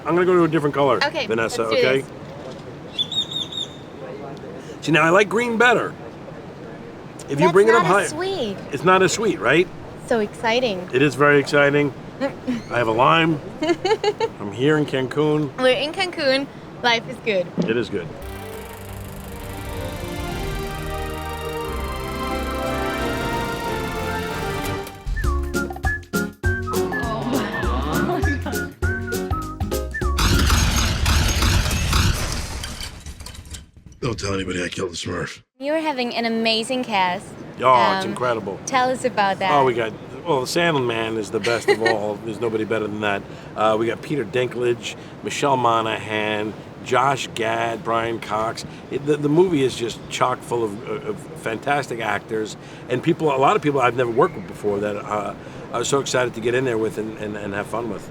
I'm gonna go to a different color. Okay, Vanessa. let's do Okay. this. See, now I like green better. If you That's bring it up not higher, as sweet. it's not as sweet, right? So exciting. It is very exciting. I have a lime. I'm here in Cancun. We're in Cancun. Life is good. It is good. Don't tell anybody I killed the Smurf. You're having an amazing cast. Oh, it's incredible. Tell us about that. Oh, the Sandman is the best of all. There's nobody better than that. We got Peter Dinklage, Michelle Monaghan, Josh Gad, Brian Cox. The movie is just chock full of fantastic actors and people. A lot of people I've never worked with before that I was so excited to get in there with and have fun with.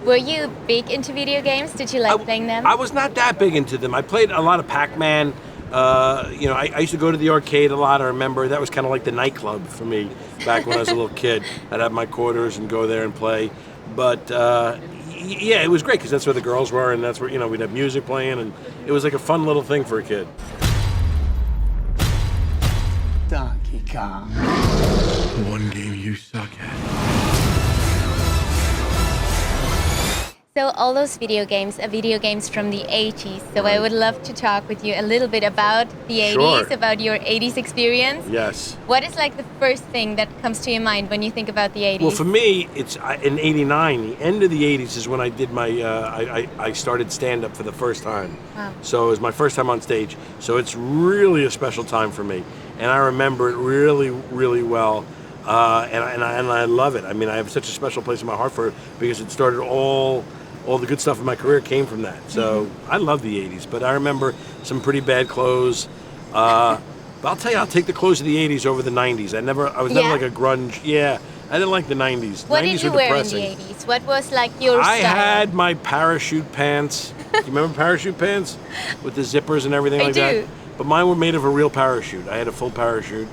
Were you big into video games? Did you like playing them? I was not that big into them. I played a lot of Pac-Man. I used to go to the arcade a lot. I remember that was kind of like the nightclub for me back when I was a little kid. I'd have my quarters and go there and play. But yeah, it was great because that's where the girls were, and that's where we'd have music playing, and it was like a fun little thing for a kid. Donkey Kong. The one game you suck at. So all those video games are video games from the 80s. So I would love to talk with you a little bit about the 80s, Sure. about your 80s experience. Yes. What is like the first thing that comes to your mind when you think about the 80s? Well, for me, it's in '89. The end of the '80s is when I did my. I started stand up for the first time. Wow. So it was my first time on stage. So it's really a special time for me, and I remember it really, really well. And I love it. I mean, I have such a special place in my heart for it because it started all the good stuff in my career came from that. So I love the '80s, but I remember some pretty bad clothes. But I'll tell you, I'll take the clothes of the '80s over the '90s. I was never Yeah? like a grunge. Yeah, I didn't like the '90s. What 90s did you were wear depressing. in the 80s? What was like your I style? had my parachute pants. Do you remember parachute pants with the zippers and everything I like do. that? But mine were made of a real parachute. I had a full parachute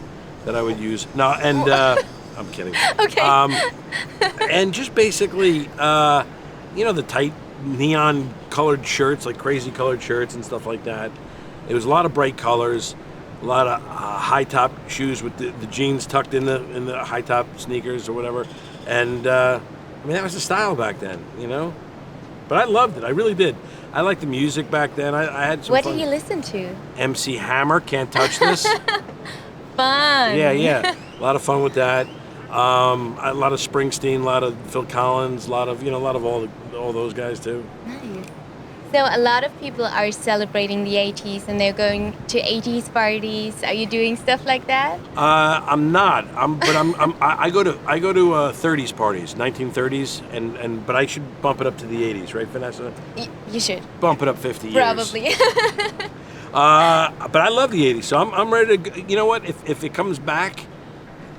that I would use. No, and I'm kidding. Okay. And just basically, the tight neon colored shirts, like crazy colored shirts and stuff like that. It was a lot of bright colors, a lot of high top shoes with the jeans tucked in the high top sneakers or whatever. And that was the style back then, But I loved it. I really did. I liked the music back then. I had some What fun. did you listen to? MC Hammer, Can't Touch This. Fun. Yeah. A lot of fun with that. A lot of Springsteen, a lot of Phil Collins, a lot of all those guys too. Nice. So a lot of people are celebrating the 80s and they're going to 80s parties. Are you doing stuff like that? I'm not. I go to 30s parties, 1930s, but I should bump it up to the 80s, right, Vanessa? You should. Bump it up 50 years. Probably. But I love the 80s, so I'm ready to. You know what? If it comes back,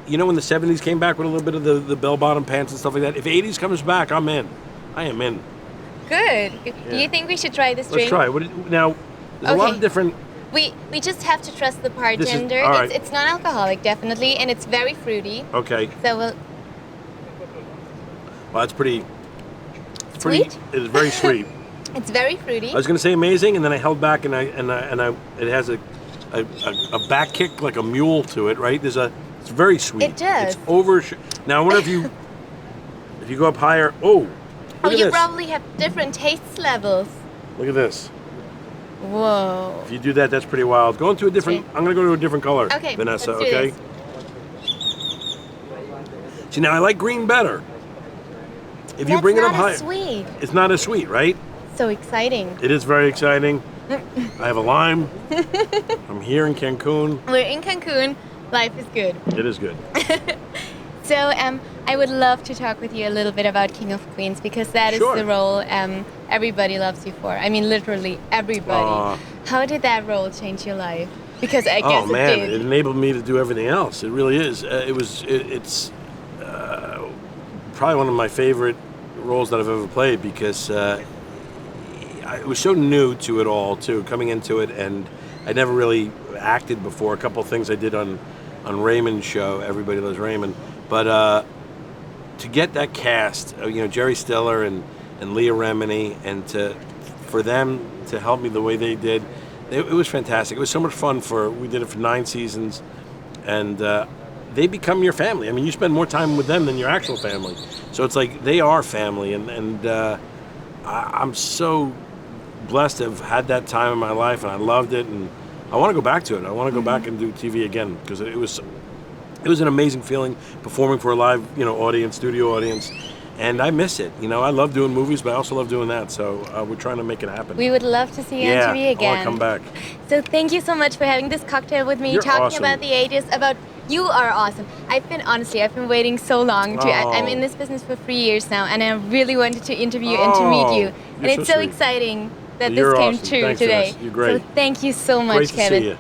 when the 70s came back with a little bit of the bell-bottom pants and stuff like that. If 80s comes back, I'm in. I am in. Good. Do you think we should try this drink? Let's try. Now, there's a lot of different. We just have to trust the bartender. all right. It's non-alcoholic, definitely, and it's very fruity. Okay. So we'll. Well, that's pretty. Sweet? It is very sweet. It's very fruity. I was going to say amazing, and then I held back, and it has a back kick like a mule to it, right? It's very sweet. It does. It's over. Now, I wonder if you go up higher. Oh, look at you this. probably have different taste levels. Look at this. Whoa. If you do that, that's pretty wild. Go into a different. Sweet. I'm going to go to a different color. Okay, Vanessa. let's do Okay. See, now I like green better. If you bring it up higher, That's not as sweet. it's not as sweet, right? So exciting. It is very exciting. I have a lime. I'm here in Cancun. We're in Cancun. Life is good. It is good. So I would love to talk with you a little bit about King of Queens because that is Sure. the role everybody loves you for. I mean, literally everybody. How did that role change your life? Because I guess Oh man, it did. it enabled me to do everything else. It really is. It's probably one of my favorite roles that I've ever played because I was so new to it all too, coming into it, and I never really acted before. A couple of things I did on Raymond's show, Everybody Loves Raymond, but to get that cast, Jerry Stiller and and Leah Remini, and for them to help me the way they did, it was fantastic. It was so much fun. We did it for 9 seasons, and they become your family. I mean, you spend more time with them than your actual family, so it's like they are family, and I'm so blessed to have had that time in my life, and I loved it, and I want to go back to it. I want to go back and do TV again, because it was an amazing feeling performing for a live, audience, studio audience, and I miss it. I love doing movies, but I also love doing that. So we're trying to make it happen. We would love to see you on TV again. I want to come back. So thank you so much for having this cocktail with me, You're talking awesome. about the 80s. You are awesome. I've been waiting so long. I'm in this business for 3 years now, and I really wanted to interview you and to meet you. And it's so sweet. exciting that You're this came awesome. true Thanks, today. Vanessa. You're great. So thank you so much, Great to Kevin. see you.